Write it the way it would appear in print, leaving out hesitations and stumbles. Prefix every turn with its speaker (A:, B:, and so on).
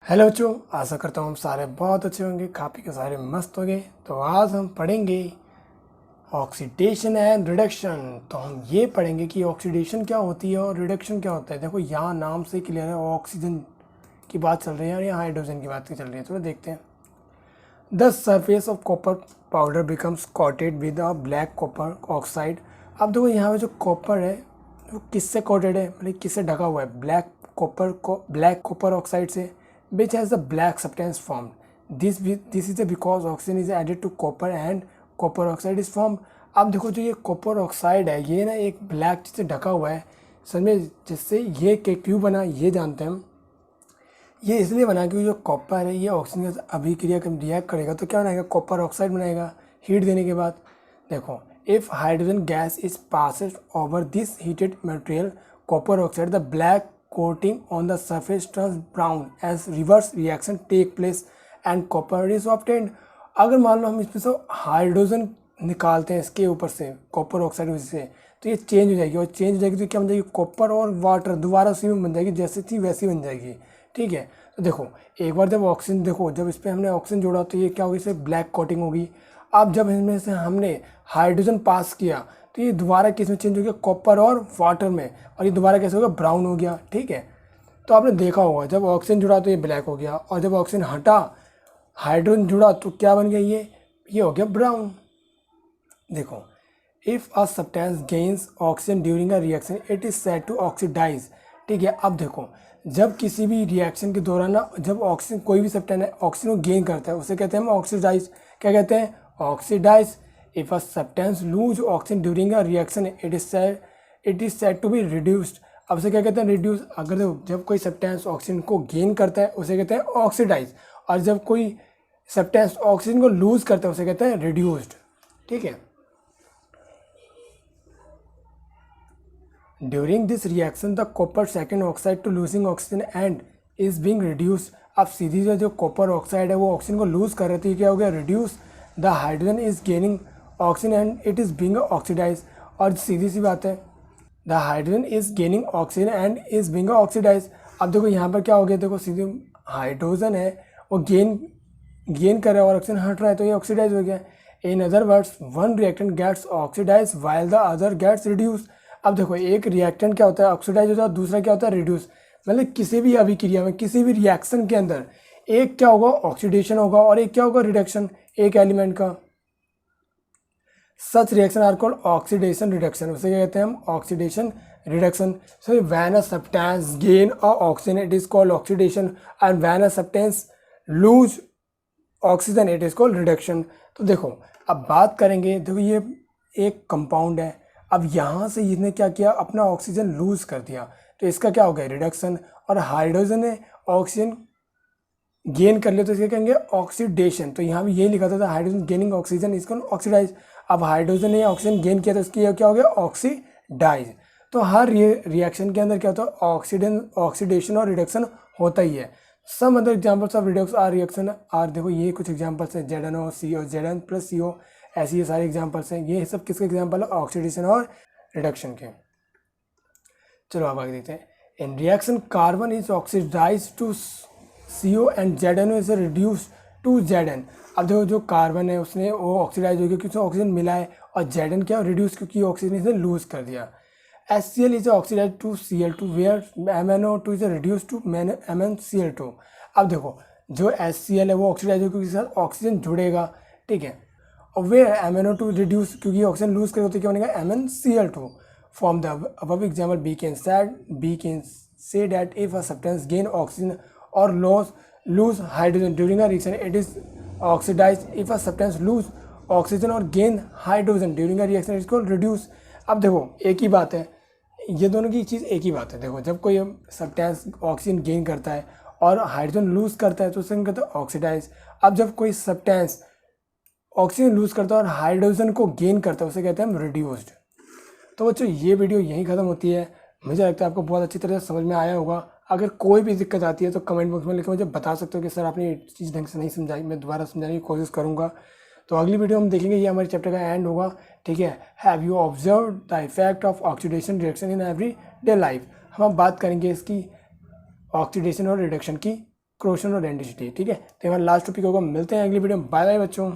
A: Hello बच्चों, आशा करता हूँ हम सारे बहुत अच्छे होंगे, खा पी के सारे मस्त होंगे। तो आज हम पढ़ेंगे ऑक्सीडेशन एंड रिडक्शन। तो हम ये पढ़ेंगे कि ऑक्सीडेशन क्या होती है और रिडक्शन क्या होता है। देखो यहाँ नाम से क्लियर है, ऑक्सीजन की बात चल रही है और यहाँ हाइड्रोजन की बात चल रही है। चलो देखते हैं। The surface of copper powder becomes coated with a black copper oxide. अब देखो यहाँ पे जो कॉपर है वो किससे कोटेड है, मतलब किससे ढका हुआ है? ब्लैक कॉपर ऑक्साइड से, which has the black substance formed. This is because oxygen is added to copper and copper oxide is formed. अब देखो जो ये कॉपर ऑक्साइड है ये ना एक ब्लैक चीज़ से ढका हुआ है, समझे? जिससे ये क्यों बना ये जानते हैं हम। ये इसलिए बना क्योंकि जो कॉपर है ये ऑक्सीजन के साथ अभिक्रिया कर रिएक्ट करेगा तो क्या बनाएगा? कॉपर ऑक्साइड बनाएगा हीट देने के बाद। देखो, if hydrogen gas is passed over this heated material copper oxide, the black coating on the surface turns brown as reverse reaction take place and copper is obtained. अगर मान लो हम इसमें से हाइड्रोजन निकालते हैं इसके ऊपर से कॉपर ऑक्साइड से, तो ये चेंज हो जाएगी और चेंज हो जाएगी तो क्या बन जाएगी? कॉपर और वाटर दोबारा उसी में बन जाएगी, जैसे थी वैसी बन जाएगी। ठीक है, तो देखो एक बार जब ऑक्सीजन, देखो जब इस पर हमने ऑक्सीजन जोड़ा तो ये क्या होगी? इसे ब्लैक कोटिंग होगी। अब जब इसमें से हमने हाइड्रोजन पास किया तो ये दोबारा किस में चेंज हो गया? कॉपर और वाटर में, और ये दोबारा कैसे हो गया? ब्राउन हो गया। ठीक है, तो आपने देखा होगा जब ऑक्सीजन जुड़ा तो ये ब्लैक हो गया और जब ऑक्सीजन हटा हाइड्रोजन जुड़ा तो क्या बन गया? ये हो गया ब्राउन। देखो, if a substance gains oxygen during a reaction it is said to oxidise. ठीक है, अब देखो जब किसी भी रिएक्शन के दौरान ना, जब ऑक्सीजन कोई भी सब्सटेंस ऑक्सीजन को गेन करता है उसे कहते हैं हम ऑक्सीडाइज। क्या कहते हैं? Oxidise. If a substance lose oxygen during a reaction, it is said to be reduced. अब से क्या कहते हैं? रिड्यूस। अगर जब कोई सब्सटेंस ऑक्सीजन को गेन करता है उसे कहते हैं ऑक्सीडाइज, और जब कोई सब्सटेंस ऑक्सीजन को लूज करता है उसे कहते हैं रिड्यूस्ड। ठीक है, during this reaction the copper second oxide to losing oxygen and is being reduced. अब सीधी जो कॉपर ऑक्साइड है वो ऑक्सीजन को लूज कर रही थी, क्या हो गया? Reduce. The hydrogen is gaining oxygen and it is being oxidise. और सीधी सी बात है, the hydrogen is gaining oxygen and is being oxidise. अब देखो यहाँ पर क्या हो गया? देखो सीधे हाइड्रोजन है वो गेन कर रहा है और ऑक्सीजन हट रहा है तो ये ऑक्सीडाइज हो गया। In other words one reactant gets oxidise while the other gets reduce. अब देखो एक रिएक्टेंट क्या होता है? ऑक्सीडाइज होता है, दूसरा क्या होता है? रिड्यूस। मतलब किसी भी अभिक्रिया में, किसी भी रिएक्शन के अंदर एक क्या होगा? ऑक्सीडेशन होगा और एक क्या होगा? रिडक्शन, एक एलिमेंट का। Such reaction are called oxidation reduction. उसे क्या कहते हैं हम? Oxidation reduction. So when a substance gain a oxygen it is called oxidation and when a substance lose oxygen it is called reduction. तो देखो अब बात करेंगे, देखो ये एक कंपाउंड है, अब यहाँ से इसने क्या किया? अपना ऑक्सीजन लूज कर दिया तो इसका क्या हो गया? रिडक्शन। और हाइड्रोजन ने ऑक्सीजन गेन कर लिया तो इसका कहेंगे ऑक्सीडेशन। तो यहाँ भी यही लिखा था हाइड्रोजन गेनिंग ऑक्सीजन इसको ऑक्सीडाइज। अब हाइड्रोजन ने ऑक्सीजन गेन किया तो इसकी क्या हो गया? ऑक्सीडाइज। तो हर रिएक्शन के अंदर क्या होता है? ऑक्सीडेशन और रिडक्शन होता ही है। Some other examples of redox are reaction are, देखो ये कुछ एग्जांपल्स हैं, ZnO CO, Zn plus CO, ऐसे ये सारे एग्जांपल्स हैं। ये सब किसके एग्जांपल है? ऑक्सीडेशन और रिडक्शन के। चलो अब आगे देखते हैं। In reaction carbon is oxidise to CO and ZnO is reduce to Zn। अब देखो जो कार्बन है उसने वो ऑक्सीडाइज हो गया क्योंकि ऑक्सीजन मिला है, और Zn क्या? रिड्यूस, क्योंकि ऑक्सीजन इसे लूज कर दिया। HCl is oxidise to Cl2 where MnO2 is reduce to MnCl2। अब देखो जो HCl है वो ऑक्सीडाइज हो क्योंकि इसके साथ ऑक्सीजन जुड़ेगा। ठीक है, और वेयर MnO2 रिड्यूस क्योंकि ऑक्सीजन लूज करेगा तो क्या बनेगा? MnCl2। From the above example we can say that if a substance gain oxygen or lose hydrogen during a reaction it is oxidized. If a substance lose oxygen or gain hydrogen during a reaction it is called reduce. अब देखो एक ही बात है, ये दोनों की चीज़ एक ही बात है। देखो जब कोई सब्सटेंस ऑक्सीजन गेन करता है और हाइड्रोजन लूज करता है तो उसे कहते हैं ऑक्सीडाइज। अब जब कोई सब्सटेंस ऑक्सीजन लूज करता है और हाइड्रोजन को गेन करता है उसे कहते हैं हम रिड्यूस्ड। तो बच्चों ये वीडियो यहीं ख़त्म होती है। मुझे लगता है आपको बहुत अच्छी तरह से समझ में आया होगा। अगर कोई भी दिक्कत आती है तो कमेंट बॉक्स में लिख के मुझे बता सकते हो कि सर आपने ये चीज़ ढंग से नहीं समझाई, मैं दोबारा समझाने की कोशिश करूँगा। तो अगली वीडियो हम देखेंगे, ये हमारे चैप्टर का एंड होगा। ठीक है, have you observe the effect of oxidation reaction in every day life. हम बात करेंगे इसकी ऑक्सीडेशन और रिडक्शन की क्रोशन और रेंडिसिटी। ठीक है, तो हमारा लास्ट टॉपिक होगा। मिलते हैं अगली वीडियो में। बाय बाय बच्चों।